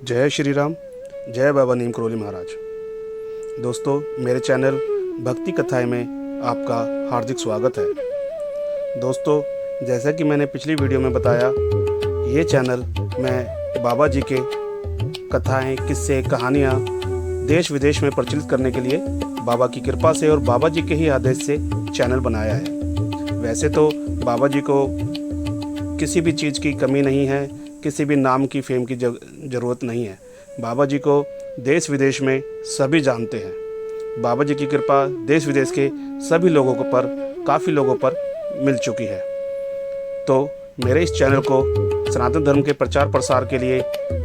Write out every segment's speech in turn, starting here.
जय श्री राम। जय बाबा नीम करोली महाराज। दोस्तों, मेरे चैनल भक्ति कथाएं में आपका हार्दिक स्वागत है। दोस्तों, जैसा कि मैंने पिछली वीडियो में बताया, ये चैनल मैं बाबा जी के कथाएं, किस्से, कहानियाँ देश विदेश में प्रचलित करने के लिए बाबा की कृपा से और बाबा जी के ही आदेश से चैनल बनाया है। वैसे तो बाबा जी को किसी भी चीज़ की कमी नहीं है, किसी भी नाम की फेम की ज़रूरत नहीं है। बाबा जी को देश विदेश में सभी जानते हैं। बाबा जी की कृपा देश विदेश के सभी लोगों को काफ़ी लोगों पर मिल चुकी है। तो मेरे इस चैनल को सनातन धर्म के प्रचार प्रसार के लिए,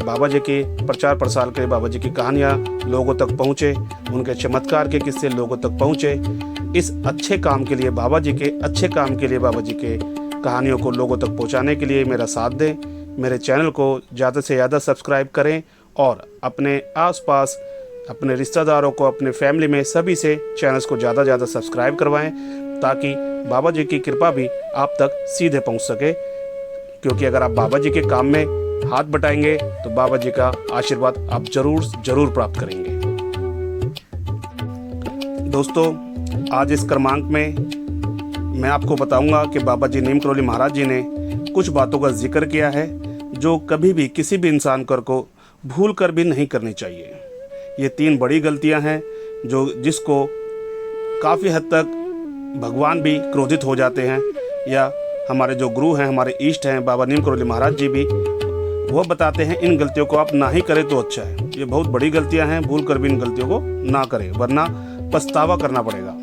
बाबा जी के प्रचार प्रसार के लिए, बाबा जी की कहानियाँ लोगों तक पहुँचे, उनके चमत्कार के किस्से लोगों तक पहुँचे, इस अच्छे काम के लिए, बाबा जी के अच्छे काम के लिए, बाबा जी के कहानियों को लोगों तक पहुँचाने के लिए मेरा साथ दें। मेरे चैनल को ज़्यादा से ज़्यादा सब्सक्राइब करें और अपने आसपास, अपने रिश्तेदारों को, अपने फैमिली में सभी से चैनल्स को ज़्यादा से ज़्यादा सब्सक्राइब करवाएं, ताकि बाबा जी की कृपा भी आप तक सीधे पहुंच सके। क्योंकि अगर आप बाबा जी के काम में हाथ बटाएंगे तो बाबा जी का आशीर्वाद आप ज़रूर प्राप्त करेंगे। दोस्तों, आज इस क्रमांक में मैं आपको बताऊंगा कि बाबा जी नीम करोली महाराज जी ने कुछ बातों का जिक्र किया है जो कभी भी किसी भी इंसान को भूल कर भी नहीं करनी चाहिए। ये 3 बड़ी गलतियां हैं जिसको काफ़ी हद तक भगवान भी क्रोधित हो जाते हैं, या हमारे जो गुरु हैं, हमारे इष्ट हैं बाबा नीम करोली महाराज जी भी, वो बताते हैं इन गलतियों को आप ना ही करें तो अच्छा है। ये बहुत बड़ी गलतियां हैं, भूल कर भी इन गलतियों को ना करें, वरना पछतावा करना पड़ेगा।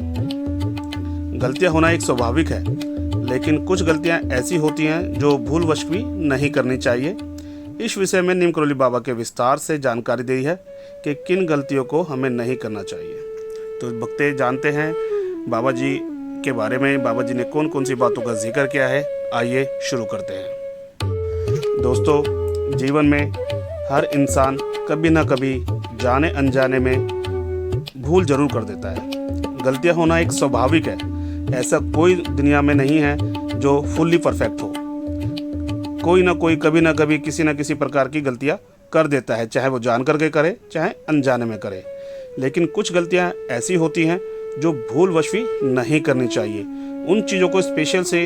गलतियां होना एक स्वाभाविक है, लेकिन कुछ गलतियां ऐसी होती हैं जो भूलवश भी नहीं करनी चाहिए। इस विषय में नीम करोली बाबा के विस्तार से जानकारी दी है कि किन गलतियों को हमें नहीं करना चाहिए। तो भक्ते जानते हैं बाबा जी के बारे में, बाबा जी ने कौन कौन सी बातों का जिक्र किया है। आइए शुरू करते हैं। दोस्तों, जीवन में हर इंसान कभी ना कभी जाने अनजाने में भूल जरूर कर देता है। गलतियां होना एक स्वाभाविक है। ऐसा कोई दुनिया में नहीं है जो फुल्ली परफेक्ट हो। कोई ना कोई कभी ना कभी किसी न किसी प्रकार की गलतियां कर देता है, चाहे वो जान करके करे, चाहे अनजाने में करे। लेकिन कुछ गलतियां ऐसी होती हैं जो भूलवश भी नहीं करनी चाहिए। उन चीज़ों को स्पेशल से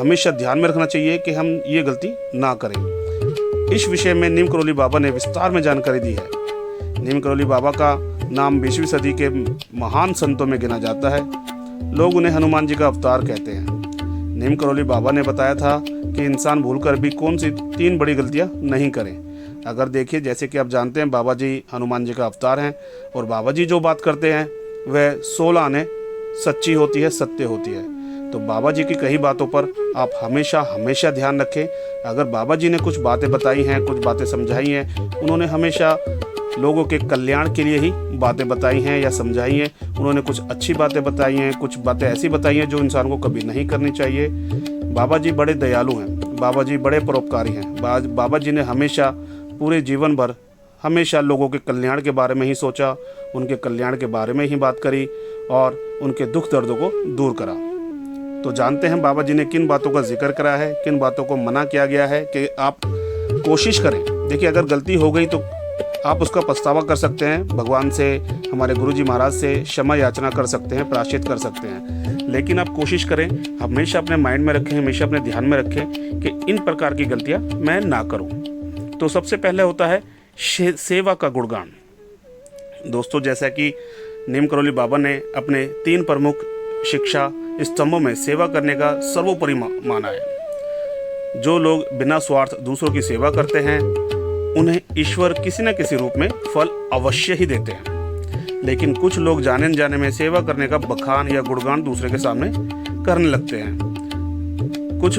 हमेशा ध्यान में रखना चाहिए कि हम ये गलती ना करें। इस विषय में नीम करोली बाबा ने विस्तार में जानकारी दी है। नीम करोली बाबा का नाम 20वीं सदी के महान संतों में गिना जाता है। लोग उन्हें हनुमान जी का अवतार कहते हैं। नीम करोली बाबा ने बताया था कि इंसान भूलकर भी कौन सी 3 बड़ी गलतियां नहीं करें। अगर देखिए, जैसे कि आप जानते हैं, बाबा जी हनुमान जी का अवतार हैं और बाबा जी जो बात करते हैं वह 16 आने सच्ची होती है, सत्य होती है। तो बाबा जी की कई बातों पर आप हमेशा ध्यान रखें। अगर बाबा जी ने कुछ बातें बताई हैं, कुछ बातें समझाई हैं, उन्होंने हमेशा लोगों के कल्याण के लिए ही बातें बताई हैं या समझाई हैं। उन्होंने कुछ अच्छी बातें बताई हैं, कुछ बातें ऐसी बताई हैं जो इंसान को कभी नहीं करनी चाहिए। बाबा जी बड़े दयालु हैं, बाबा जी बड़े परोपकारी हैं। बाबा जी ने हमेशा पूरे जीवन भर हमेशा लोगों के कल्याण के बारे में ही सोचा, उनके कल्याण के बारे में ही बात करी और उनके दुख दर्दों को दूर करा। तो जानते हैं बाबा जी ने किन बातों का जिक्र करा है, किन बातों को मना किया गया है कि आप कोशिश करें। देखिए, अगर गलती हो गई तो आप उसका पछतावा कर सकते हैं, भगवान से, हमारे गुरुजी महाराज से क्षमा याचना कर सकते हैं, प्रायश्चित कर सकते हैं। लेकिन आप कोशिश करें, हमेशा अपने माइंड में रखें, हमेशा अपने ध्यान में रखें कि इन प्रकार की गलतियां मैं ना करूं। तो सबसे पहले होता है सेवा का गुणगान। दोस्तों, जैसा कि नीम करोली बाबा ने अपने 3 प्रमुख शिक्षा स्तंभों में सेवा करने का सर्वोपरि माना है। जो लोग बिना स्वार्थ दूसरों की सेवा करते हैं, उन्हें ईश्वर किसी न किसी रूप में फल अवश्य ही देते हैं। लेकिन कुछ लोग जाने अनजाने में सेवा करने का बखान या गुणगान दूसरे के सामने करने लगते हैं। कुछ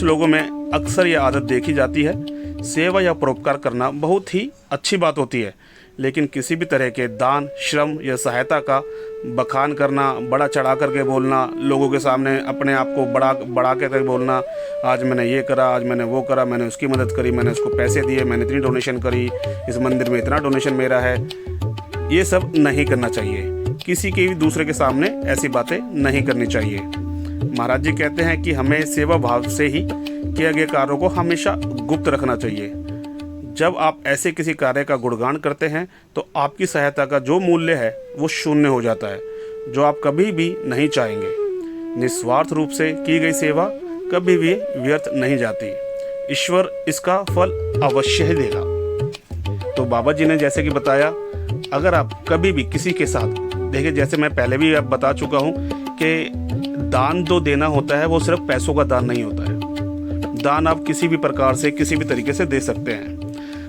लोगों में अक्सर यह आदत देखी जाती है। सेवा या परोपकार करना बहुत ही अच्छी बात होती है, लेकिन किसी भी तरह के दान, श्रम या सहायता का बखान करना, बड़ा चढ़ा करके बोलना, लोगों के सामने अपने आप को बड़ा करके बोलना, आज मैंने ये करा, आज मैंने वो करा, मैंने उसकी मदद करी, मैंने उसको पैसे दिए, मैंने इतनी डोनेशन करी, इस मंदिर में इतना डोनेशन मेरा है, ये सब नहीं करना चाहिए। किसी के भी दूसरे के सामने ऐसी बातें नहीं करनी चाहिए। महाराज जी कहते हैं कि हमें सेवा भाव से ही किए गए कार्यों को हमेशा गुप्त रखना चाहिए। जब आप ऐसे किसी कार्य का गुणगान करते हैं तो आपकी सहायता का जो मूल्य है वो शून्य हो जाता है, जो आप कभी भी नहीं चाहेंगे। निस्वार्थ रूप से की गई सेवा कभी भी व्यर्थ नहीं जाती, ईश्वर इसका फल अवश्य ही देगा। तो बाबा जी ने जैसे कि बताया, अगर आप कभी भी किसी के साथ, देखिए जैसे मैं पहले भी अब बता चुका हूँ कि दान जो देना होता है वो सिर्फ पैसों का दान नहीं होता है। दान आप किसी भी प्रकार से किसी भी तरीके से दे सकते हैं।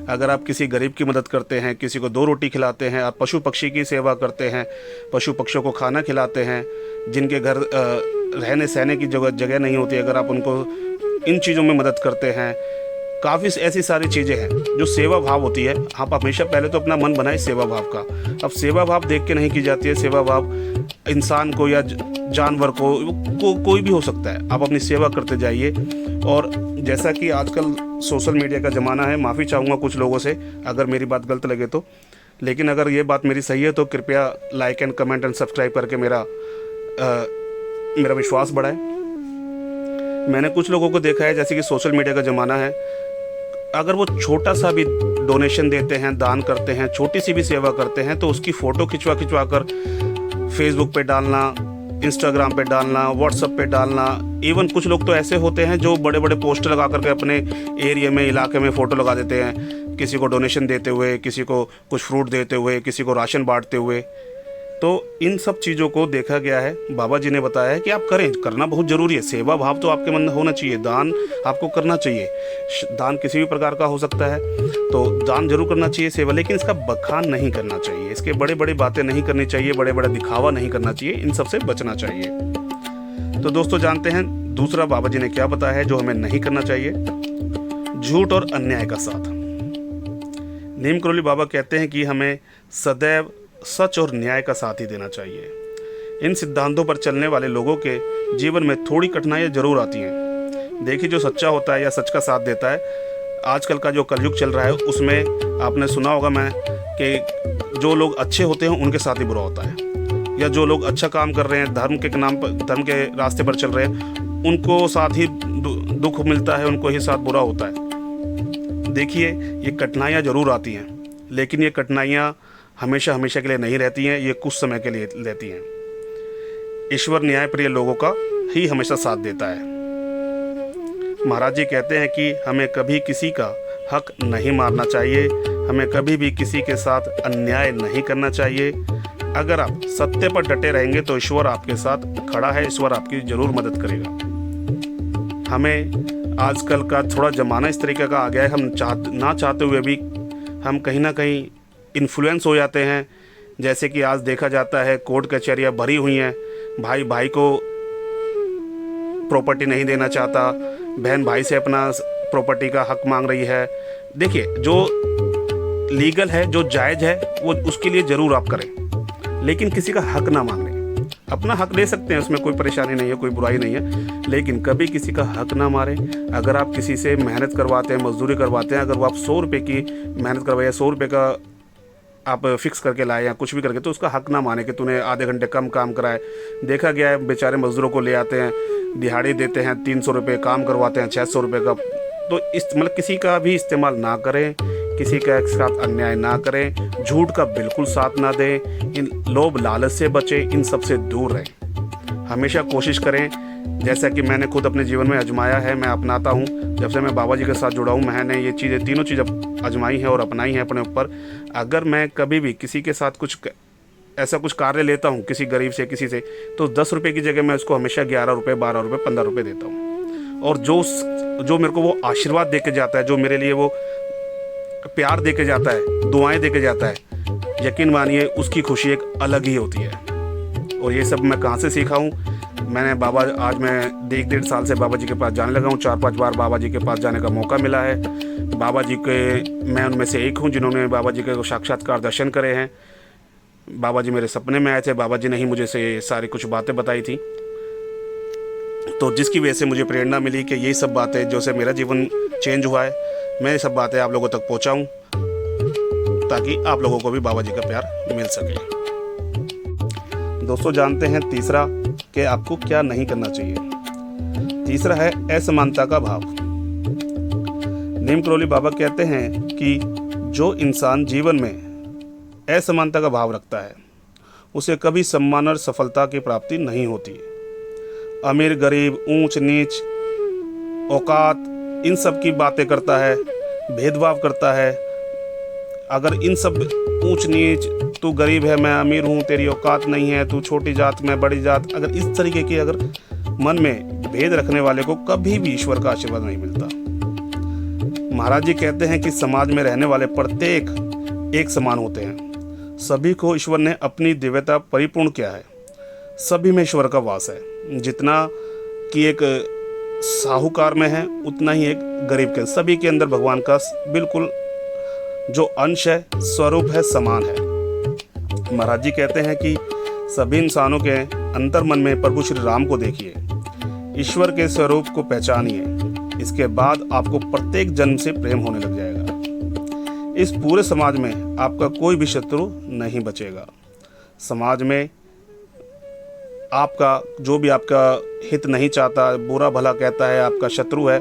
अगर आप किसी गरीब की मदद करते हैं, किसी को 2 रोटी खिलाते हैं, आप पशु पक्षी की सेवा करते हैं, पशु पक्षियों को खाना खिलाते हैं, जिनके घर रहने सहने की जगह नहीं होती, अगर आप उनको इन चीज़ों में मदद करते हैं, काफ़ी ऐसी सारी चीज़ें हैं जो सेवा भाव होती है। आप हमेशा पहले तो अपना मन बनाए सेवा भाव का। अब सेवा भाव देख के नहीं की जाती है, सेवा भाव इंसान को या जानवर को कोई भी हो सकता है। आप अपनी सेवा करते जाइए। और जैसा कि आजकल सोशल मीडिया का ज़माना है, माफ़ी चाहूँगा कुछ लोगों से अगर मेरी बात गलत लगे तो, लेकिन अगर ये बात मेरी सही है तो कृपया like and comment and subscribe करके मेरा विश्वास बढ़ाएं। मैंने कुछ लोगों को देखा है, जैसे कि सोशल मीडिया का ज़माना है, अगर वो छोटा सा भी डोनेशन देते हैं, दान करते हैं, छोटी सी भी सेवा करते हैं, तो उसकी फ़ोटो खिंचवा कर फेसबुक पे डालना, इंस्टाग्राम पे डालना, व्हाट्सएप पे डालना। इवन कुछ लोग तो ऐसे होते हैं जो बड़े बड़े पोस्टर लगा करके अपने एरिया में, इलाके में फ़ोटो लगा देते हैं, किसी को डोनेशन देते हुए, किसी को कुछ फ्रूट देते हुए, किसी को राशन बांटते हुए। तो इन सब चीज़ों को देखा गया है। बाबा जी ने बताया है कि आप करें, करना बहुत ज़रूरी है। सेवा भाव तो आपके मन में होना चाहिए, दान आपको करना चाहिए। दान किसी भी प्रकार का हो सकता है, तो दान जरूर करना चाहिए सेवा, लेकिन इसका बखान नहीं करना चाहिए, इसके बड़े बड़े बातें नहीं करनी चाहिए, बड़े बड़े दिखावा नहीं करना चाहिए, इन सब से बचना चाहिए। तो दोस्तों जानते हैं दूसरा बाबा जी ने क्या बताया है जो हमें नहीं करना चाहिए, झूठ और अन्याय का साथ। नीम करोली बाबा कहते हैं कि हमें सदैव सच और न्याय का साथ ही देना चाहिए। इन सिद्धांतों पर चलने वाले लोगों के जीवन में थोड़ी कठिनाइयाँ जरूर आती हैं। देखिए, जो सच्चा होता है या सच का साथ देता है, आजकल का जो कलयुग चल रहा है उसमें आपने सुना होगा कि जो लोग अच्छे होते हैं उनके साथ ही बुरा होता है, या जो लोग अच्छा काम कर रहे हैं, धर्म के नाम पर, धर्म के रास्ते पर चल रहे हैं, उनको साथ ही दुख मिलता है, उनको ही साथ बुरा होता है। देखिए, ये कठिनाइयाँ जरूर आती हैं, लेकिन ये कठिनाइयाँ हमेशा के लिए नहीं रहती हैं, ये कुछ समय के लिए रहती हैं। ईश्वर न्यायप्रिय लोगों का ही हमेशा साथ देता है। महाराज जी कहते हैं कि हमें कभी किसी का हक नहीं मारना चाहिए, हमें कभी भी किसी के साथ अन्याय नहीं करना चाहिए। अगर आप सत्य पर डटे रहेंगे तो ईश्वर आपके साथ खड़ा है, ईश्वर आपकी जरूर मदद करेगा। हमें आजकल का थोड़ा ज़माना इस तरीके का आ गया है, हम ना चाहते हुए भी हम कहीं ना कहीं इन्फ्लुएंस हो जाते हैं। जैसे कि आज देखा जाता है कोर्ट कचहरियाँ भरी हुई हैं, भाई भाई को प्रॉपर्टी नहीं देना चाहता, बहन भाई से अपना प्रॉपर्टी का हक मांग रही है। देखिए, जो लीगल है, जो जायज़ है, वो उसके लिए ज़रूर आप करें, लेकिन किसी का हक ना मांगे। अपना हक ले सकते हैं, उसमें कोई परेशानी नहीं है, कोई बुराई नहीं है, लेकिन कभी किसी का हक ना मारें। अगर आप किसी से मेहनत करवाते हैं, मजदूरी करवाते हैं, अगर वो आप 100 रुपये की मेहनत करवाए, 100 रुपये का आप फिक्स करके लाए या कुछ भी करके, तो उसका हक ना माने कि तूने आधे घंटे कम काम कराए। देखा गया है, बेचारे मजदूरों को ले आते हैं, दिहाड़ी देते हैं, 300 रुपये, काम करवाते हैं 600 रुपये का। तो इस मतलब किसी का भी इस्तेमाल ना करें, किसी के साथ अन्याय ना करें, झूठ का बिल्कुल साथ ना दें, इन लोभ लालच से बचें, इन सब से दूर रहें। हमेशा कोशिश करें, जैसा कि मैंने खुद अपने जीवन में आजमाया है, मैं अपनाता हूँ। जब से मैं बाबा जी के साथ जुड़ा हूँ, मैंने ये चीज़ें, तीनों चीज़ें आजमाई हैं और अपनाई हैं अपने ऊपर। अगर मैं कभी भी किसी के साथ कुछ ऐसा कुछ कार्य लेता हूँ, किसी गरीब से, किसी से, तो 10 रुपये की जगह मैं उसको हमेशा 11 रुपये, 12 रुपये, 15 रुपये देता हूँ। और जो मेरे को वो आशीर्वाद दे के जाता है, जो मेरे लिए वो प्यार दे के जाता है, दुआएं दे के जाता है, यकीन मानिए उसकी खुशी एक अलग ही होती है। और ये सब मैं कहाँ से सीखा हूँ? मैंने आज मैं 1-1.5 साल से बाबा जी के पास जाने लगा हूँ। 4-5 बार बाबा जी के पास जाने का मौका मिला है। बाबा जी के, मैं उनमें से एक हूँ जिन्होंने बाबा जी के साक्षात्कार दर्शन करे हैं। बाबा जी मेरे सपने में आए थे, बाबा जी ने ही मुझे से सारी कुछ बातें बताई थी, तो जिसकी वजह से मुझे प्रेरणा मिली कि ये सब बातें, जो से मेरा जीवन चेंज हुआ है, मैं ये सब बातें आप लोगों तक पहुँचाऊँ, ताकि आप लोगों को भी बाबा जी का प्यार मिल सके। दोस्तों जानते हैं तीसरा कि आपको क्या नहीं करना चाहिए। तीसरा है असमानता का भाव। नीम करोली बाबा कहते हैं कि जो इंसान जीवन में असमानता का भाव रखता है उसे कभी सम्मान और सफलता की प्राप्ति नहीं होती। अमीर गरीब, ऊंच नीच, औकात, इन सब की बातें करता है, भेदभाव करता है। अगर इन सब ऊंच नीच, तू गरीब है मैं अमीर हूँ, तेरी औकात नहीं है, तू छोटी जात मैं बड़ी जात, अगर इस तरीके की अगर मन में भेद रखने वाले को कभी भी ईश्वर का आशीर्वाद नहीं मिलता। महाराज जी कहते हैं कि समाज में रहने वाले प्रत्येक एक समान होते हैं। सभी को ईश्वर ने अपनी दिव्यता परिपूर्ण किया है। सभी में ईश्वर का वास है। जितना कि एक साहूकार में है उतना ही एक गरीब के, सभी के अंदर भगवान का बिल्कुल जो अंश है, स्वरूप है, समान है। महाराज जी कहते हैं कि सभी इंसानों के अंतर मन में प्रभु श्री राम को देखिए, ईश्वर के स्वरूप को पहचानिए। इसके बाद आपको प्रत्येक जन्म से प्रेम होने लग जाएगा। इस पूरे समाज में आपका कोई भी शत्रु नहीं बचेगा। समाज में आपका जो भी आपका हित नहीं चाहता, बुरा भला कहता है, आपका शत्रु है,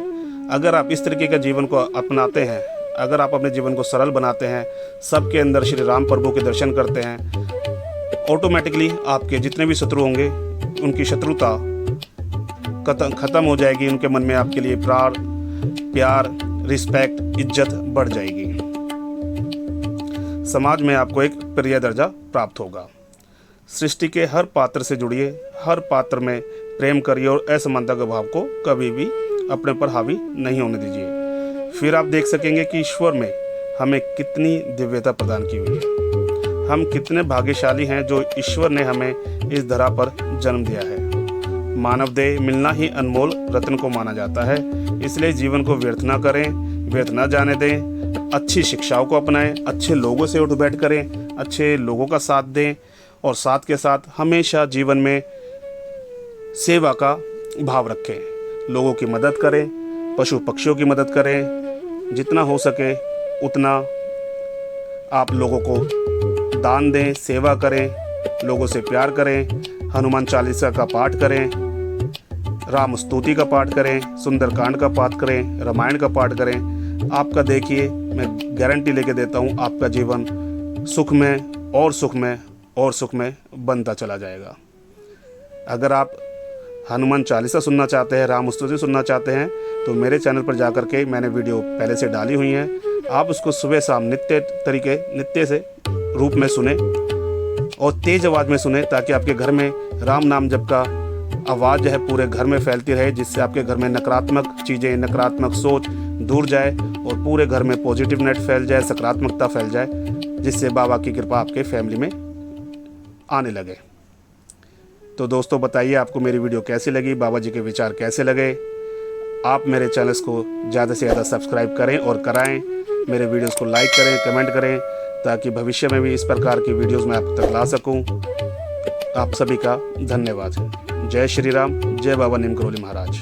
अगर आप इस तरीके का जीवन को अपनाते हैं, अगर आप अपने जीवन को सरल बनाते हैं, सबके अंदर श्री राम प्रभु के दर्शन करते हैं, ऑटोमेटिकली आपके जितने भी शत्रु होंगे उनकी शत्रुता खत्म हो जाएगी। उनके मन में आपके लिए प्यार, रिस्पेक्ट, इज्जत बढ़ जाएगी। समाज में आपको एक प्रिय दर्जा प्राप्त होगा। सृष्टि के हर पात्र से जुड़िए, हर पात्र में प्रेम करिए और असमानता के भाव को कभी भी अपने पर हावी नहीं होने दीजिए। फिर आप देख सकेंगे कि ईश्वर में हमें कितनी दिव्यता प्रदान की हुई है। हम कितने भाग्यशाली हैं जो ईश्वर ने हमें इस धरा पर जन्म दिया है। मानव देह मिलना ही अनमोल रत्न को माना जाता है। इसलिए जीवन को व्यर्थ ना करें, व्यर्थ ना जाने दें। अच्छी शिक्षाओं को अपनाएं, अच्छे लोगों से उठ बैठ करें, अच्छे लोगों का साथ दें और साथ के साथ हमेशा जीवन में सेवा का भाव रखें। लोगों की मदद करें, पशु पक्षियों की मदद करें। जितना हो सके उतना आप लोगों को दान दें, सेवा करें, लोगों से प्यार करें। हनुमान चालीसा का पाठ करें, राम स्तुति का पाठ करें, सुंदरकांड का पाठ करें, रामायण का पाठ करें। आपका देखिए, मैं गारंटी लेके देता हूँ, आपका जीवन सुख में और सुख में और सुख में बनता चला जाएगा। अगर आप हनुमान चालीसा सुनना चाहते हैं, राम स्तुति सुनना चाहते हैं, तो मेरे चैनल पर जाकर के मैंने वीडियो पहले से डाली हुई हैं। आप उसको सुबह शाम नित्य से रूप में सुने और तेज आवाज़ में सुने, ताकि आपके घर में राम नाम जप का आवाज़ जो है पूरे घर में फैलती रहे, जिससे आपके घर में नकारात्मक चीज़ें, नकारात्मक सोच दूर जाए और पूरे घर में पॉजिटिव नेट फैल जाए, सकारात्मकता फैल जाए, जिससे बाबा की कृपा आपके फैमिली में आने लगे। तो दोस्तों बताइए आपको मेरी वीडियो कैसी लगी, बाबा जी के विचार कैसे लगे। आप मेरे चैनल्स को ज़्यादा से ज़्यादा सब्सक्राइब करें और कराएं, मेरे वीडियोस को लाइक करें, कमेंट करें, ताकि भविष्य में भी इस प्रकार की वीडियोस मैं आप तक ला सकूं। आप सभी का धन्यवाद। जय श्री राम, जय बाबा नीम करोली महाराज।